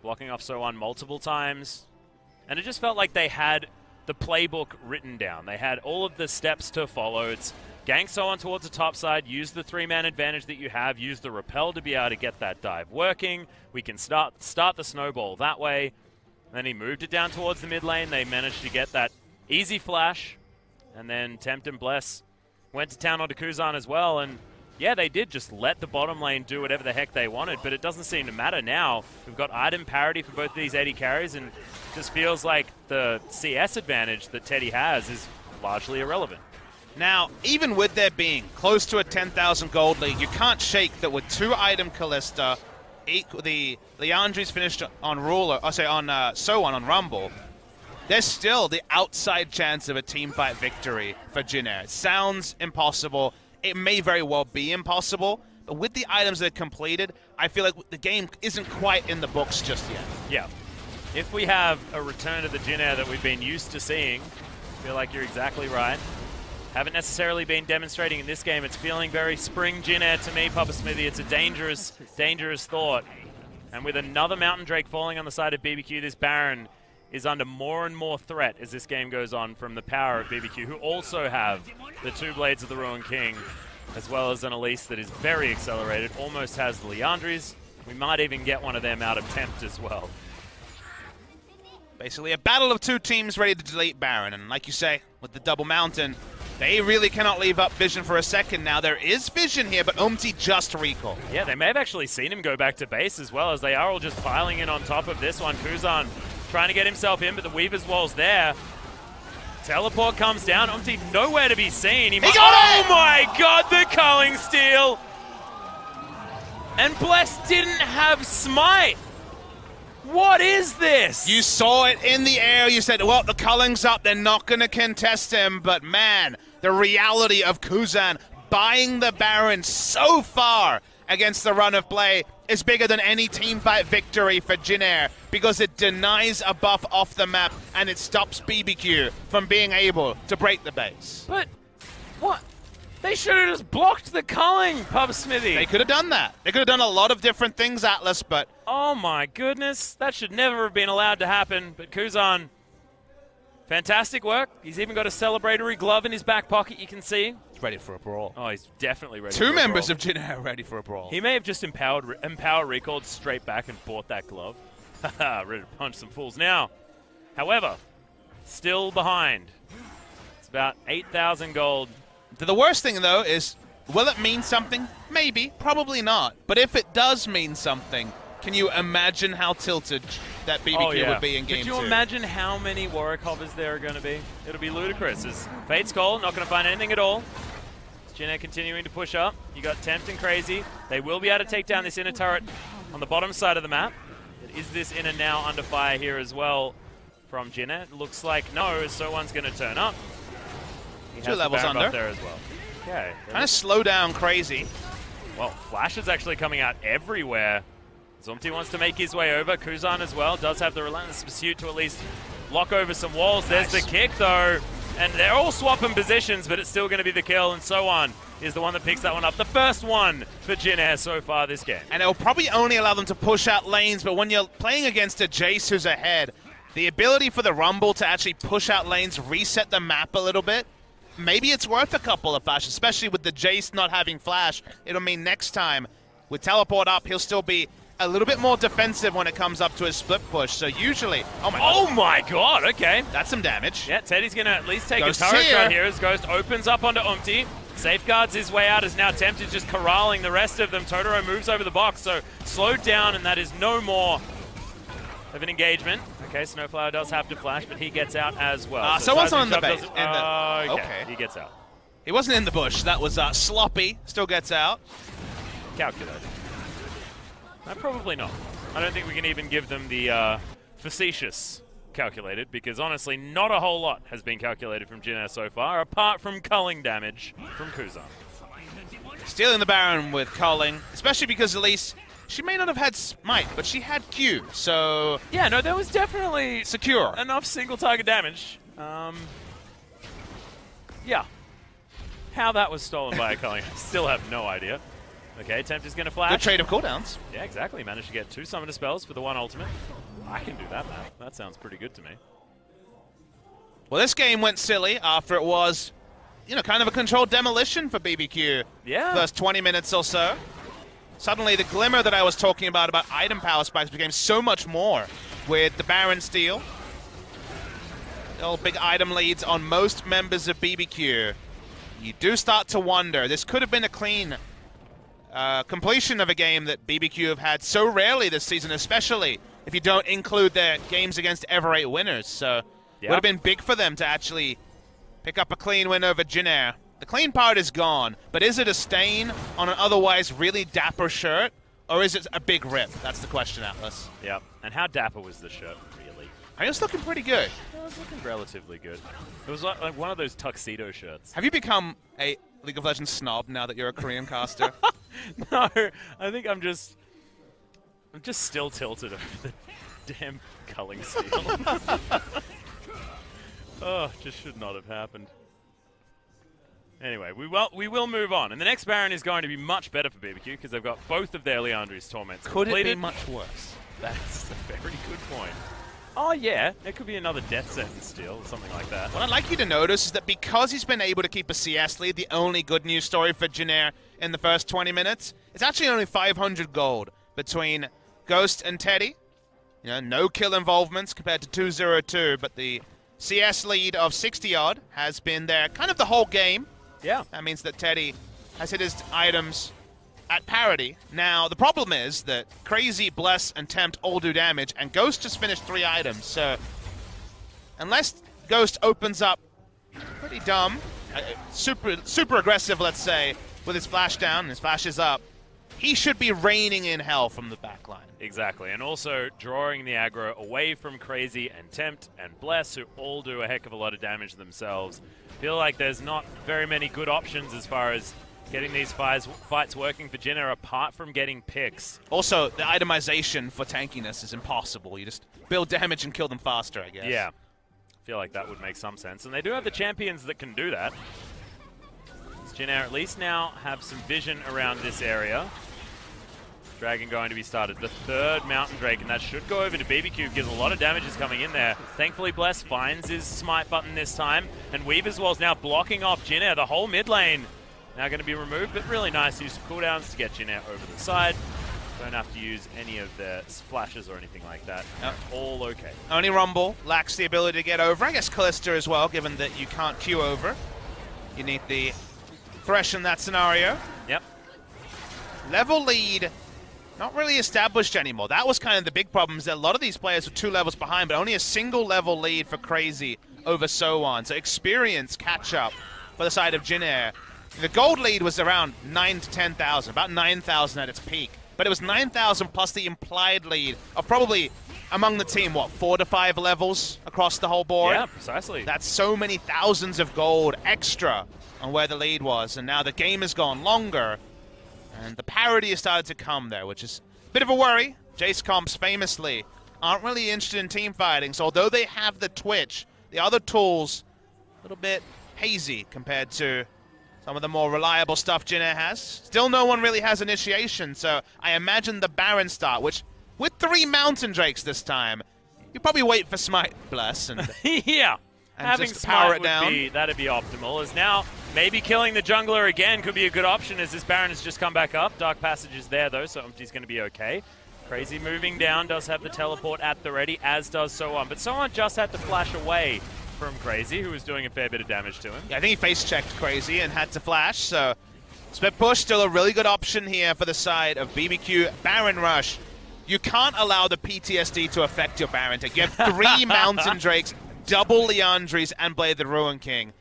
Blocking off So1 multiple times. And it just felt like they had the playbook written down. They had all of the steps to follow. It's gank someone towards the top side, use the 3-man advantage that you have, use the repel to be able to get that dive working. We can start the snowball that way. And then he moved it down towards the mid lane. They managed to get that easy flash. And then Tempt and Bless went to town onto Kuzan as well. And yeah, they did just let the bottom lane do whatever the heck they wanted, but it doesn't seem to matter now. We've got item parity for both these AD carries, and it just feels like the CS advantage that Teddy has is largely irrelevant. Now, even with there being close to a 10,000 gold league, you can't shake that with 2-item Kalista, the Leandri's finished on Ruler, on So1 on Rumble, there's still the outside chance of a teamfight victory for Jin Air. It sounds impossible. It may very well be impossible, but with the items that are completed, I feel like the game isn't quite in the books just yet. Yeah. If we have a return to the Jin Air that we've been used to seeing, I feel like you're exactly right. Haven't necessarily been demonstrating in this game. It's feeling very spring Jin Air to me, Papa Smithy. It's a dangerous, dangerous thought. And with another Mountain Drake falling on the side of BBQ, this Baron is under more and more threat as this game goes on from the power of BBQ, who also have the 2 Blades of the Ruined King, as well as an Elise that is very accelerated, almost has the Leandris. We might even get one of them out of Tempt as well. Basically a battle of 2 teams ready to delete Baron, and like you say, with the double Mountain, they really cannot leave up Vision for a second now. There is Vision here, but Umti just recall. Yeah, they may have actually seen him go back to base as well, as they are all just piling in on top of this one. Kuzan trying to get himself in, but the Weaver's Wall's there. Teleport comes down. Umti nowhere to be seen. He got it! Oh my god, the culling steal! And Bless didn't have Smite. What is this? You saw it in the air. You said, well, the culling's up. They're not going to contest him. But man, the reality of Kuzan buying the Baron so far against the run of play is bigger than any teamfight victory for Jin Air, because it denies a buff off the map and it stops BBQ from being able to break the base. But what? They should have just blocked the culling, Pub Smithy. They could have done that. They could have done a lot of different things, Atlas, but... Oh my goodness, that should never have been allowed to happen. But Kuzan, fantastic work. He's even got a celebratory glove in his back pocket, you can see. He's ready for a brawl. Oh, he's definitely ready for a 2 brawl. members of Jin Air ready for a brawl. He may have just empower recalled straight back and bought that glove. Haha, ready to punch some fools now. However, still behind. It's about 8,000 gold. The worst thing, though, is, will it mean something? Maybe, probably not. But if it does mean something, can you imagine how tilted that BBQ would be in Game 2? Could you imagine how many Warwick hovers there are going to be? It'll be ludicrous. As Fate's Call, not going to find anything at all. Jin Air continuing to push up. You got Tempt and Crazy. They will be able to take down this inner turret on the bottom side of the map. Is this inner now under fire here as well from Jin Air? Looks like no, so one's going to turn up. He 2 levels under. There as well. Okay. Trying to slow down Crazy. Well, Flash is actually coming out everywhere. Zumti wants to make his way over. Kuzan as well does have the Relentless Pursuit to at least lock over some walls. There's the kick, though. And they're all swapping positions, but it's still going to be the kill. And So On is the one that picks that one up. The first one for Jin Air so far this game. And it'll probably only allow them to push out lanes, but when you're playing against a Jace who's ahead, the ability for the Rumble to actually push out lanes, reset the map a little bit, maybe it's worth a couple of flashes, especially with the Jace not having flash. It'll mean next time, with teleport up, he'll still be a little bit more defensive when it comes up to his split push. So usually, oh my god, okay. That's some damage. Yeah, Teddy's going to at least take Ghost a turret here. shot here as Ghost opens up onto Umti. Safeguards his way out as now Tempt is just corralling the rest of them. Totoro moves over the box, so slowed down, and that is no more of an engagement. Okay, Snowflower does have to flash, but he gets out as well. Someone's on the base. Okay, he gets out. He wasn't in the bush. That was sloppy. Still gets out. Calculated. No, probably not. I don't think we can even give them the facetious calculated, because honestly, not a whole lot has been calculated from Jin Air so far, apart from culling damage from Kuzan. Stealing the Baron with culling, especially because Elise, she may not have had Smite, but she had Q, so... Yeah, no, there was definitely secure enough single target damage. Yeah. How that was stolen by a culling, I still have no idea. Okay, Tempt is going to flash. Good trade of cooldowns. Yeah, exactly. Managed to get 2 summoner spells for the 1 ultimate. I can do that, man. That sounds pretty good to me. Well, this game went silly after it was kind of a controlled demolition for BBQ. Yeah. First 20 minutes or so. Suddenly, the glimmer that I was talking about item power spikes became so much more with the Baron steal. Still big item leads on most members of BBQ. You do start to wonder. This could have been a clean completion of a game that BBQ have had so rarely this season, especially if you don't include their games against Ever 8 winners. So it would have been big for them to actually pick up a clean win over Jin Air. The clean part is gone, but is it a stain on an otherwise really dapper shirt, or is it a big rip? That's the question, Atlas. Yeah, and how dapper was the shirt, really? I mean, it's looking pretty good. It was looking relatively good. It was like one of those tuxedo shirts. Have you become a League of Legends snob now that you're a Korean caster? No, I think I'm just still tilted over the damn culling steal. Oh, just should not have happened. Anyway, we will move on. And the next Baron is going to be much better for BBQ because they've got both of their Liandry's Torments completed. Could it be much worse? That's a very good point. Oh, yeah. There could be another death sentence still, or something like that. What I'd like you to notice is that because he's been able to keep a CS lead, the only good news story for Jin Air in the first 20 minutes, it's actually only 500 gold between Ghost and Teddy. No kill involvements compared to 202, but the CS lead of 60-odd has been there kind of the whole game. Yeah. That means that Teddy has hit his items at parity. Now, the problem is that Crazy, Bless, and Tempt all do damage, and Ghost just finished 3 items. So, unless Ghost opens up pretty dumb, super aggressive, let's say, with his flash down and his flashes up, he should be raining in hell from the backline. Exactly, and also drawing the aggro away from Crazy and Tempt and Bless, who all do a heck of a lot of damage themselves. Feel like there's not very many good options as far as getting these fights working for Jin Air apart from getting picks. Also, the itemization for tankiness is impossible. You just build damage and kill them faster, I guess. Yeah, I feel like that would make some sense. And they do have the champions that can do that. Jin Air at least now have some vision around this area. Dragon going to be started. The third Mountain Drake, and that should go over to BBQ because a lot of damage is coming in there. Thankfully, Bless finds his smite button this time, and Weaver's Wall's now blocking off Jin Air. The whole mid lane now going to be removed, but really nice use of cooldowns to get Jin Air over the side. Don't have to use any of their flashes or anything like that. Yep. All okay. Only Rumble lacks the ability to get over. I guess Callista as well, given that you can't queue over. You need the Thresh in that scenario. Yep. Level lead, not really established anymore. That was kind of the big problem, is that a lot of these players were 2 levels behind, but only a single level lead for Crazy over So On. So experience catch-up for the side of Jin Air. The gold lead was around 9 to 10,000, about 9,000 at its peak. But it was 9,000 plus the implied lead of probably, among the team, 4 to 5 levels across the whole board? Yeah, precisely. That's so many thousands of gold extra on where the lead was, and now the game has gone longer, and the parity has started to come there, which is a bit of a worry. Jace comps famously aren't really interested in team fighting, so although they have the Twitch, the other tools, a little bit hazy compared to some of the more reliable stuff Jin Air has. Still no one really has initiation, so I imagine the Baron start, which, with 3 Mountain Drakes this time, you probably wait for Smite, Bless, and yeah. and having just power it Smite down. That'd be optimal. As now, maybe killing the jungler again could be a good option as this Baron has just come back up. Dark Passage is there, though, so Umpty's going to be okay. Crazy moving down, does have the teleport at the ready, as does So On. But So On just had to flash away from Crazy, who was doing a fair bit of damage to him. Yeah, I think he face-checked Crazy and had to flash, so split push still a really good option here for the side of BBQ. Baron Rush. You can't allow the PTSD to affect your Baron take. You have 3 Mountain Drakes, double Liandry's, and Blade the Ruin King.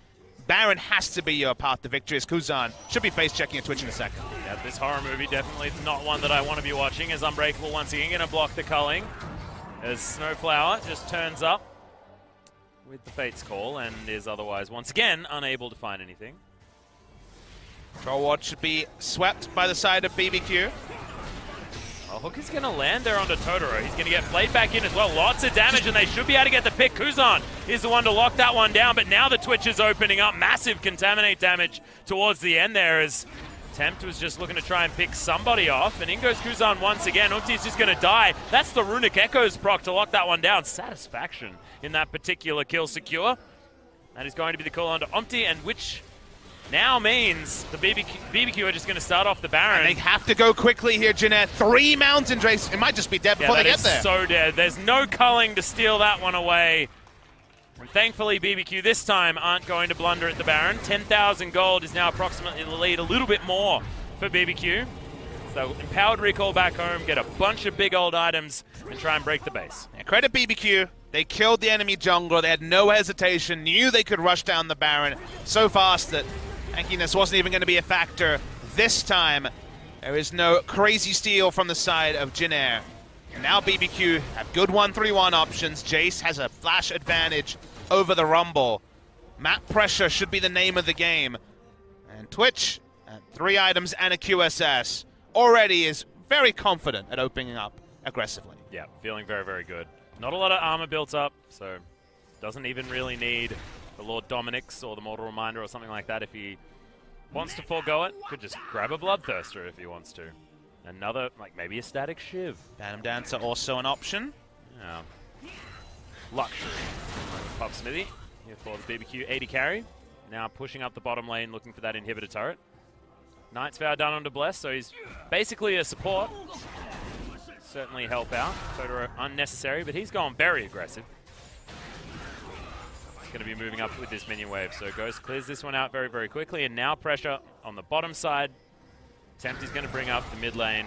Baron has to be your path to victory as Kuzan should be face-checking a Twitch in a second. Yeah, this horror movie definitely not one that I want to be watching, as Unbreakable once again going to block the culling. As Snowflower just turns up with the Fate's Call and is otherwise once again unable to find anything. Troll Ward should be swept by the side of BBQ. Well, Hook is going to land there onto Totoro. He's going to get played back in as well. Lots of damage, and they should be able to get the pick. Kuzan is the one to lock that one down, but now the Twitch is opening up. Massive Contaminate damage towards the end there as Tempt was just looking to try and pick somebody off, and in goes Kuzan once again. Umpty's just going to die. That's the Runic Echoes proc to lock that one down. Satisfaction in that particular kill secure. That is going to be the call onto Umpty, and which now means the BBQ are just going to start off the Baron. And they have to go quickly here, Jeanette. 3 Mountain Drakes. It might just be dead before they get there. So dead. There's no culling to steal that one away. And thankfully, BBQ this time aren't going to blunder at the Baron. 10,000 gold is now approximately the lead, a little bit more for BBQ. So empowered recall back home, get a bunch of big old items, and try and break the base. Yeah, credit BBQ. They killed the enemy jungler. They had no hesitation, knew they could rush down the Baron so fast that tankiness wasn't even going to be a factor this time. There is no crazy steal from the side of Jin Air. And now BBQ have good 1-3-1 options. Jace has a flash advantage over the Rumble. Map pressure should be the name of the game. And Twitch, 3 items and a QSS, already is very confident at opening up aggressively. Yeah, feeling very, very good. Not a lot of armor built up, so doesn't even really need the Lord Dominic's or the Mortal Reminder or something like that if he wants to forego it. Could just grab a Bloodthirster if he wants to. Another, like maybe a Static Shiv. Phantom Dancer also an option. Yeah. Luxury. Pop Smithy here for the BBQ 80 carry. Now pushing up the bottom lane looking for that inhibitor turret. Knight's Vow done onto Bless, so he's basically a support. Certainly help out. Totoro unnecessary, but he's gone very aggressive. He's going to be moving up with this minion wave, so Ghost clears this one out very, very quickly, and now pressure on the bottom side. Tempt is going to bring up the mid lane.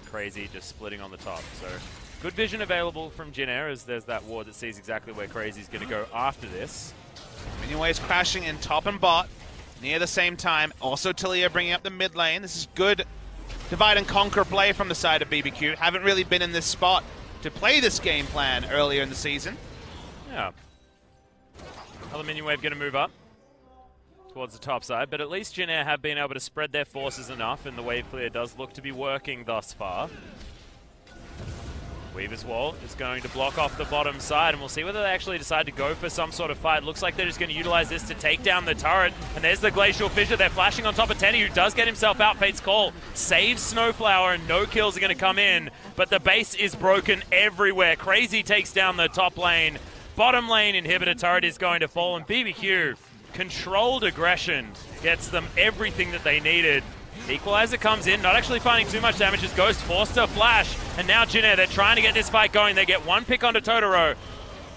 Crazy just splitting on the top, so good vision available from Jin Air as there's that ward that sees exactly where Crazy's going to go after this. Minion waves crashing in top and bot near the same time. Also Talia bringing up the mid lane. This is good divide and conquer play from the side of BBQ. Haven't really been in this spot to play this game plan earlier in the season. Yeah. Another minion wave going to move up towards the top side, but at least Jin Air have been able to spread their forces enough, and the wave clear does look to be working thus far. Weaver's Wall is going to block off the bottom side, and we'll see whether they actually decide to go for some sort of fight. Looks like they're just going to utilize this to take down the turret, and there's the Glacial Fissure. They're flashing on top of Tenny, who does get himself out. Fate's Call saves Snowflower, and no kills are going to come in, but the base is broken everywhere. Crazy takes down the top lane. Bottom lane inhibitor turret is going to fall, and BBQ, controlled aggression, gets them everything that they needed. Equalizer comes in, not actually finding too much damage as Ghost forced to flash. And now Jin Air, they're trying to get this fight going. They get one pick onto Totoro.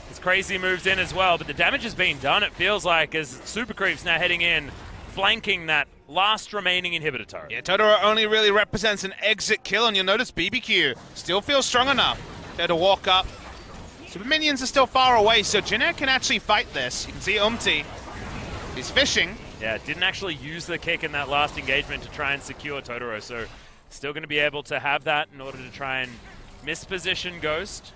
As Crazy moves in as well, but the damage has been done, it feels like, as Super Creep's now heading in, flanking that last remaining inhibitor turret. Yeah, Totoro only really represents an exit kill, and you'll notice BBQ still feels strong enough there to walk up. Super Minions are still far away, so Jin Air can actually fight this. You can see Umti. He's fishing. Yeah, didn't actually use the kick in that last engagement to try and secure Totoro, so still going to be able to have that in order to try and misposition Ghost.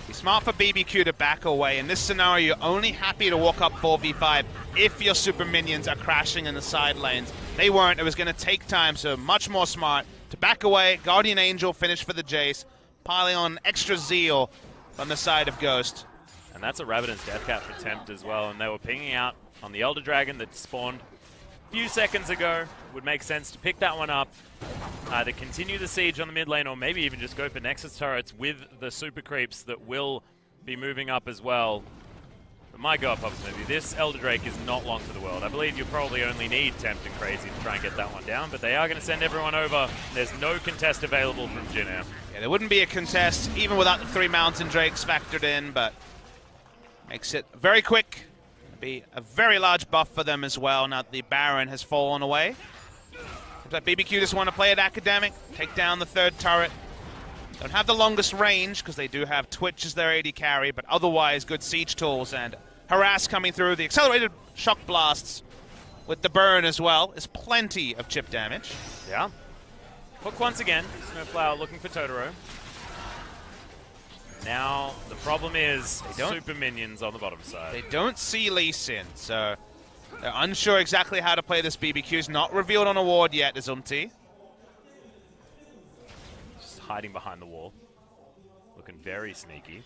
Be smart for BBQ to back away. In this scenario, you're only happy to walk up 4v5 if your super minions are crashing in the side lanes. They weren't. It was going to take time, so much more smart to back away. Guardian Angel finish for the Jace, piling on extra zeal on the side of Ghost. And that's a Rabbidan's Death Cap for Tempt as well, and they were pinging out on the Elder Dragon that spawned a few seconds ago. Would make sense to pick that one up, either continue the siege on the mid lane or maybe even just go for Nexus turrets with the super creeps that will be moving up as well. But my god, Papa Smithy, this Elder Drake is not long for the world. I believe you probably only need Tempt and Crazy to try and get that one down, but they are going to send everyone over. There's no contest available from Jin Air. Yeah, there wouldn't be a contest even without the 3 Mountain Drakes factored in, but makes it very quick. Be a very large buff for them as well now that the Baron has fallen away. Seems like BBQ just want to play it academic, take down the 3rd turret. Don't have the longest range because they do have Twitch as their AD carry, but otherwise good siege tools and harass coming through. The accelerated shock blasts with the burn as well is plenty of chip damage. Yeah. Hook once again. Snowflower looking for Totoro. Now, the problem is super minions on the bottom side. They don't see Lee Sin, so they're unsure exactly how to play this. BBQ's not revealed on a ward yet as Umti. Just hiding behind the wall. Looking very sneaky.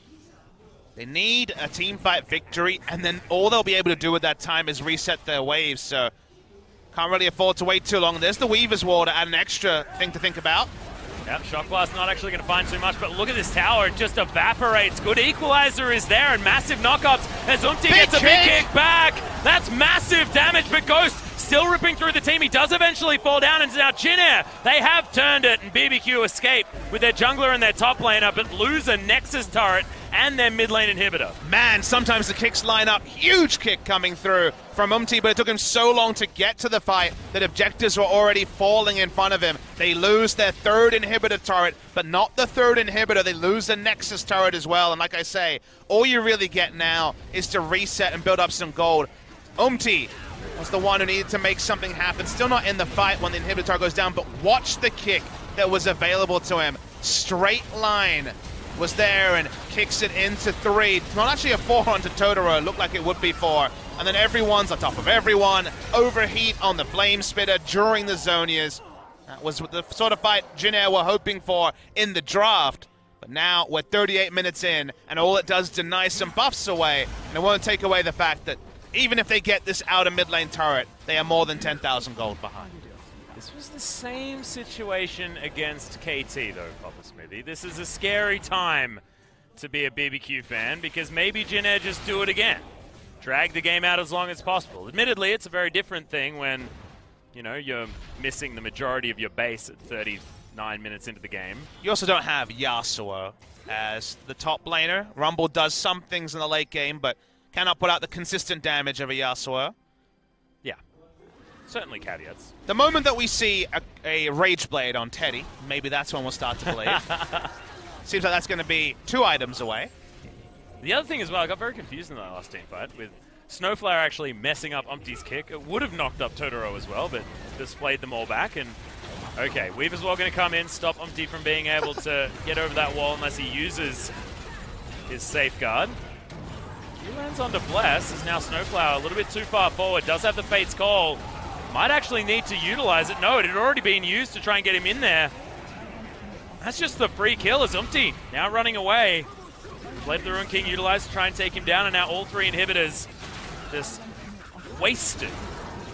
They need a team fight victory, and then all they'll be able to do at that time is reset their waves, so can't really afford to wait too long. There's the Weaver's Wall to add an extra thing to think about. Yep, Shock Blast not actually going to find too much, but look at this tower, it just evaporates. Good equalizer is there, and massive knockups as Umti gets a big kick back. That's massive damage, but Ghost still ripping through the team. He does eventually fall down, and now Jin-Air, they have turned it, and BBQ escape with their jungler and their top laner, but lose a Nexus turret and their mid lane inhibitor. Man, sometimes the kicks line up. Huge kick coming through from Umti, but it took him so long to get to the fight that objectives were already falling in front of him. They lose their third inhibitor turret, but not the third inhibitor. They lose the Nexus turret as well, and like I say, all you really get now is to reset and build up some gold. Umti was the one who needed to make something happen. Still not in the fight when the inhibitor turret goes down, but watch the kick that was available to him. Straight line was there and kicks it into 3. It's not actually a 4 onto Totoro. It looked like it would be 4. And then everyone's on top of everyone. Overheat on the Flame Spitter during the Zonias. That was the sort of fight Jin-Air were hoping for in the draft. But now we're 38 minutes in, and all it does is deny some buffs away. And it won't take away the fact that even if they get this outer mid lane turret, they are more than 10,000 gold behind. This was the same situation against KT, though, Papa Smithy. This is a scary time to be a BBQ fan, because maybe Jin-Air just do it again. Drag the game out as long as possible. Admittedly, it's a very different thing when, you know, you're missing the majority of your base at 39 minutes into the game. You also don't have Yasuo as the top laner. Rumble does some things in the late game, but cannot put out the consistent damage of a Yasuo. Yeah. Certainly caveats. The moment that we see a Rage Blade on Teddy, maybe that's when we'll start to believe. Seems like that's going to be 2 items away. The other thing as well, I got very confused in that last team fight with Snowflower actually messing up Umti's kick. It would have knocked up Totoro as well, but just played them all back. And okay, Weaver's Wall going to come in, stop Umti from being able to get over that wall unless he uses his safeguard. He lands onto Bless. Is now Snowflower a little bit too far forward. Does have the Fate's Call. Might actually need to utilize it. No, it had already been used to try and get him in there. That's just the free kill as Umti now running away. Blade the Ruin King utilized to try and take him down, and now all 3 inhibitors just wasted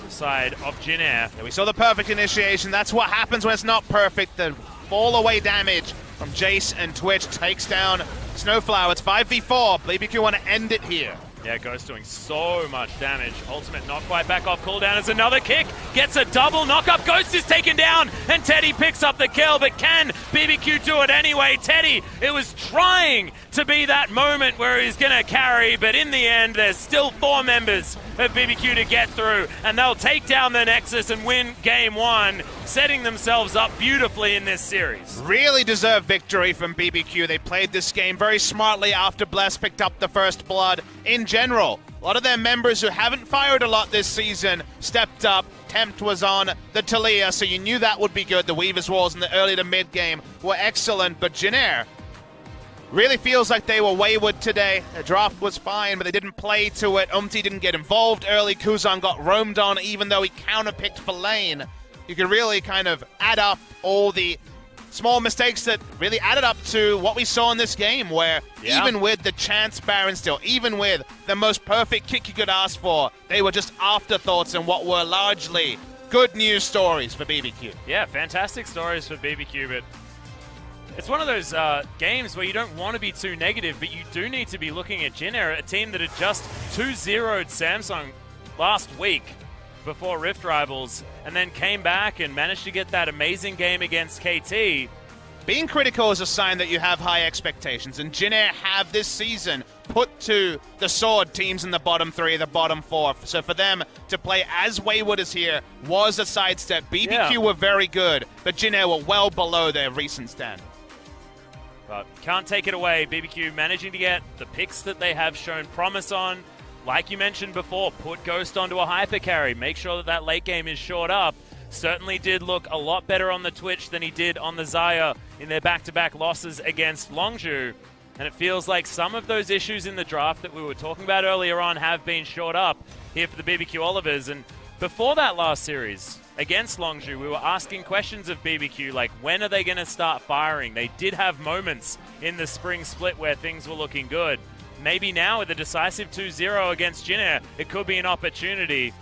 the side of Jin-Air. Yeah, we saw the perfect initiation. That's what happens when it's not perfect. The fall away damage from Jace and Twitch takes down Snowflower. It's 5v4. BBQ want to end it here. Yeah, Ghost doing so much damage. Ultimate not quite back off cooldown as another kick. Gets a double knock-up. Ghost is taken down, and Teddy picks up the kill, but can BBQ do it anyway? Teddy, it was trying to be that moment where he's going to carry, but in the end, there's still 4 members of BBQ to get through, and they'll take down the Nexus and win game 1, setting themselves up beautifully in this series. Really deserved victory from BBQ. They played this game very smartly after Bless picked up the first blood. In general, a lot of their members who haven't fired a lot this season stepped up. Tempt was on the Talia, so you knew that would be good. The Weaver's Walls in the early to mid game were excellent, but Jin-Air really feels like they were wayward today. The draft was fine, but they didn't play to it. Umti didn't get involved early. Kuzan got roamed on, even though he counterpicked for lane. You can really kind of add up all the small mistakes that really added up to what we saw in this game, where even with the chance Baron still, even with the most perfect kick you could ask for, they were just afterthoughts in what were largely good news stories for BBQ. Yeah, fantastic stories for BBQ, but it's one of those games where you don't want to be too negative, but you do need to be looking at Jin-Air, a team that had just 2-0'd Samsung last week before Rift Rivals, and then came back and managed to get that amazing game against KT. Being critical is a sign that you have high expectations, and Jin-Air have this season put to the sword teams in the bottom 3, the bottom 4. So for them to play as wayward as here was a sidestep. BBQ were very good, but Jin-Air were well below their recent stand. But can't take it away. BBQ managing to get the picks that they have shown promise on. Like you mentioned before, put Ghost onto a hyper carry. Make sure that that late game is shored up. Certainly did look a lot better on the Twitch than he did on the Xayah in their back-to-back losses against Longzhu. And it feels like some of those issues in the draft that we were talking about earlier on have been shored up here for the BBQ Olivers. And before that last series against Longzhu, we were asking questions of BBQ, like when are they going to start firing? They did have moments in the spring split where things were looking good. Maybe now with a decisive 2-0 against Jin-Air, it could be an opportunity.